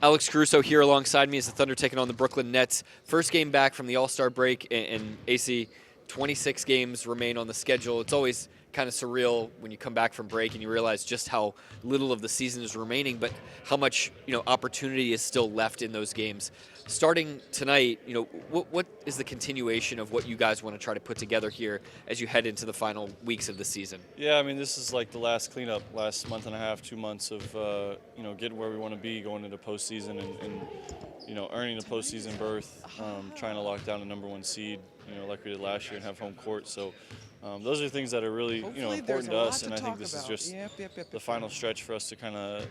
Alex Caruso here alongside me as the Thunder taking on the Brooklyn Nets. First game back from the All-Star break, and AC, 26 games remain on the schedule. It's always kind of surreal when you come back from break and you realize just how little of the season is remaining, but how much opportunity is still left in those games. Starting tonight, what is the continuation of what you guys want to try to put together here as you head into the final weeks of the season? Yeah, I mean, this is like the last cleanup, last month and a half, 2 months of getting where we want to be going into postseason and earning the postseason berth, trying to lock down the #1 seed, like we did last year and have home court. So those are things that are really important to us, and I think this is just the final stretch for us to kind of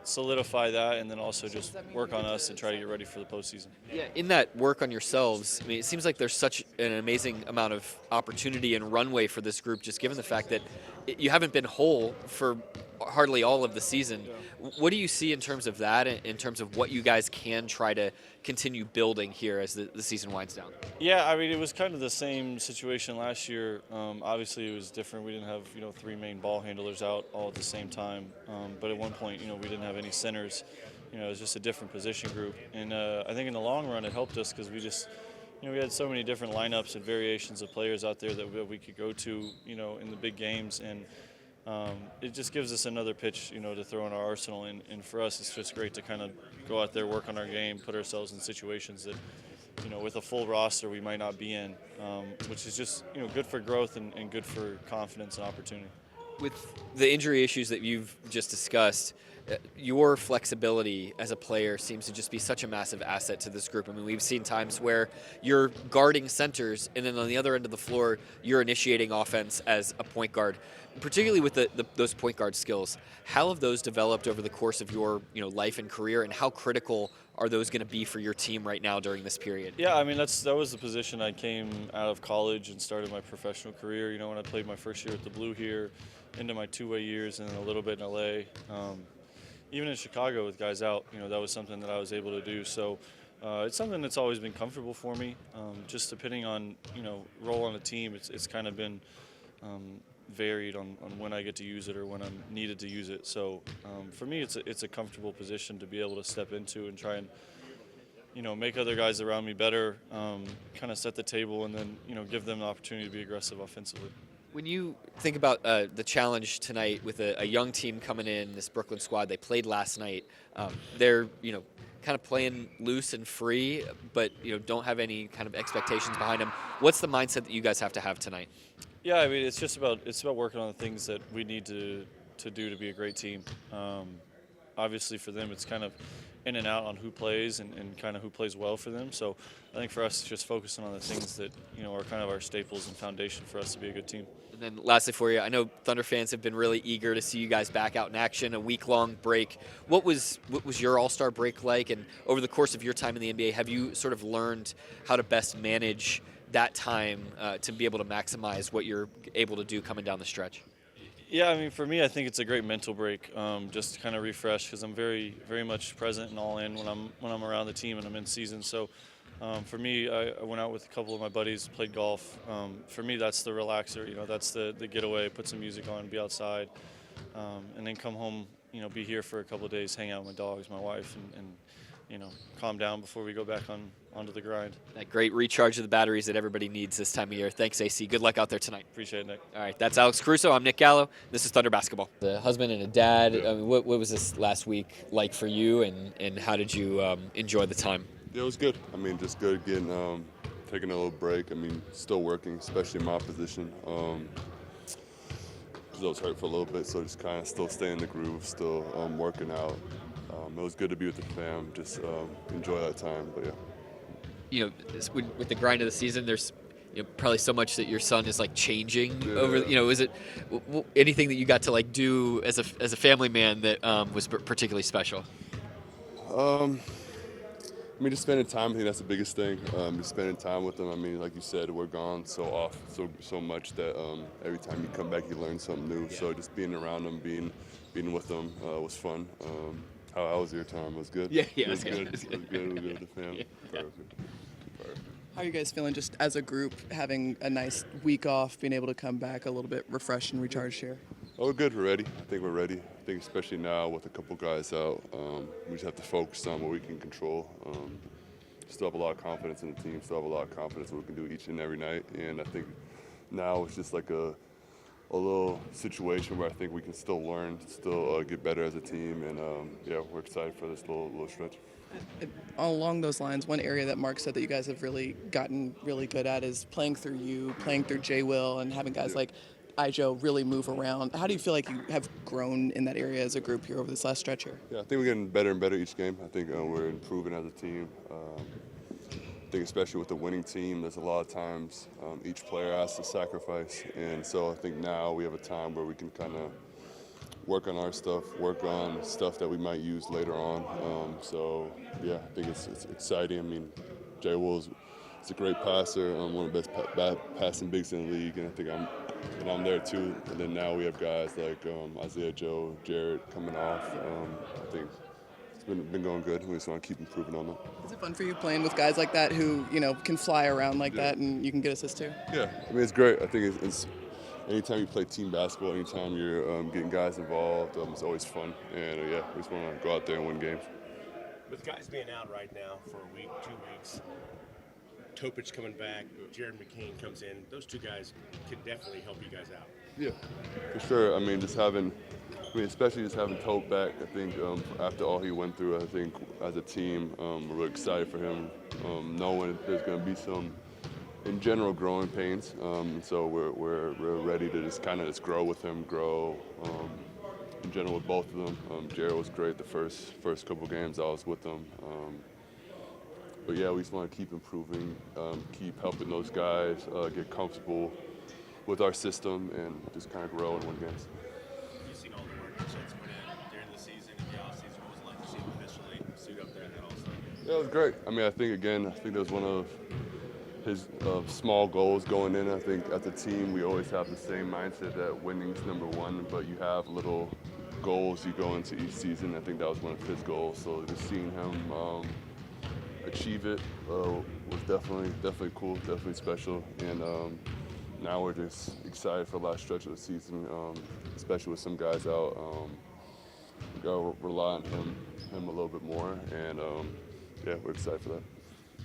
solidify that, and then also just work on us and try to get ready for the postseason. Yeah, in that work on yourselves, I mean, it seems like there's such an amazing amount of opportunity and runway for this group, just given the fact that you haven't been whole for hardly all of the season. What do you see in terms of that, in terms of what you guys can try to continue building here as the season winds down? Yeah, I mean, it was kind of the same situation last year. Obviously, it was different. We didn't have 3 main ball handlers out all at the same time. But at one point, we didn't have any centers. It was just a different position group. And I think in the long run, it helped us because we just we had so many different lineups and variations of players out there that we could go to in the big games, and it just gives us another pitch, to throw in our arsenal. And for us, it's just great to kind of go out there, work on our game, put ourselves in situations that, with a full roster we might not be in, which is just, good for growth and good for confidence and opportunity. With the injury issues that you've just discussed, your flexibility as a player seems to just be such a massive asset to this group. I mean, we've seen times where you're guarding centers, and then on the other end of the floor, you're initiating offense as a point guard. Particularly with those point guard skills, how have those developed over the course of your life and career, and how critical are those going to be for your team right now during this period? Yeah, I mean, that was the position I came out of college and started my professional career. When I played my first year at the Blue here, into my 2-way years, and then a little bit in LA. Even in Chicago with guys out, that was something that I was able to do. So it's something that's always been comfortable for me. Just depending on role on a team, it's kind of been varied on when I get to use it or when I'm needed to use it. So for me, it's a comfortable position to be able to step into and try and make other guys around me better, kind of set the table, and then give them the opportunity to be aggressive offensively. When you think about the challenge tonight with a young team coming in, this Brooklyn squad, they played last night. They're kind of playing loose and free, but don't have any kind of expectations behind them. What's the mindset that you guys have to have tonight? Yeah, I mean, it's about working on the things that we need to do to be a great team. Obviously, for them, it's kind of in and out on who plays and kind of who plays well for them. So I think for us, it's just focusing on the things that are kind of our staples and foundation for us to be a good team. And then lastly for you, I know Thunder fans have been really eager to see you guys back out in action, a week-long break. What was your All-Star break like? And over the course of your time in the NBA, have you sort of learned how to best manage that time to be able to maximize what you're able to do coming down the stretch? Yeah, I mean, for me, I think it's a great mental break, just to kind of refresh, because I'm very, very much present and all in when I'm around the team and I'm in season. So for me, I went out with a couple of my buddies, played golf. For me, that's the relaxer. That's the getaway. Put some music on, be outside, and then come home. Be here for a couple of days, hang out with my dogs, my wife, and calm down before we go back onto the grind. That great recharge of the batteries that everybody needs this time of year. Thanks, AC. Good luck out there tonight. Appreciate it, Nick. All right, that's Alex Caruso. I'm Nick Gallo. This is Thunder Basketball. The husband and a dad, I mean, what was this last week like for you, and how did you enjoy the time? Yeah, it was good. I mean, just good getting taking a little break. I mean, still working, especially in my position. I was hurt for a little bit, so just kind of still staying in the groove, still working out. It was good to be with the fam, just enjoy that time, but yeah. With the grind of the season, there's probably so much that your son is like changing over. Is it anything that you got to like do as a family man that was particularly special? I mean, just spending time. I think that's the biggest thing. Just spending time with them. I mean, like you said, we're gone so much that every time you come back, you learn something new. Yeah. So just being around them, being with them was fun. How was your time? It was good? Yeah, it was good. It was good with the family. Yeah. Perfect. How are you guys feeling just as a group, having a nice week off, being able to come back a little bit refreshed and recharged here? Oh, we're good. We're ready. I think we're ready. I think especially now with a couple guys out, we just have to focus on what we can control. Still have a lot of confidence in the team. Still have a lot of confidence in what we can do each and every night. And I think now it's just like a little situation where I think we can still learn, still get better as a team. And yeah, we're excited for this little stretch. Along those lines, one area that Mark said that you guys have really gotten really good at is playing through you, playing through J. Will, and having guys like Ijo really move around. How do you feel like you have grown in that area as a group here over this last stretch here? Yeah, I think we're getting better and better each game. I think we're improving as a team. I think especially with the winning team, there's a lot of times each player has to sacrifice. And so I think now we have a time where we can kind of work on our stuff, work on stuff that we might use later on. So, yeah, I think it's exciting. I mean, Jay Will's a great passer, one of the best passing bigs in the league, and I think I'm there too. And then now we have guys like Isaiah Joe, Jared coming off. I think it's been going good. We just want to keep improving on that. Is it fun for you playing with guys like that who, can fly around like that and you can get assists too? Yeah, I mean, it's great. I think it's anytime you play team basketball, anytime you're getting guys involved, it's always fun. And yeah, we just want to go out there and win games. With guys being out right now for a week, 2 weeks, Topic coming back, Jared McCain comes in, those two guys can definitely help you guys out. Yeah, for sure. I mean, especially just having Tope back, I think after all he went through, I think as a team, we're really excited for him, knowing there's going to be some, in general, growing pains. So we're ready to just kind of grow with him, in general with both of them. Jared was great the first couple games I was with him. But yeah, we just want to keep improving, keep helping those guys get comfortable with our system and just kind of grow and win games. You've seen all the work that Chet's put in during the season and the offseason. What was it like to see him officially suit up there in that All-Star? Yeah, it was great. I mean, I think that was one of his small goals going in. I think as a team, we always have the same mindset that winning's number one, but you have little goals you go into each season. I think that was one of his goals. So just seeing him achieve it was definitely cool, definitely special. And now we're just excited for the last stretch of the season, especially with some guys out. We gotta rely on him a little bit more, and yeah, we're excited for that.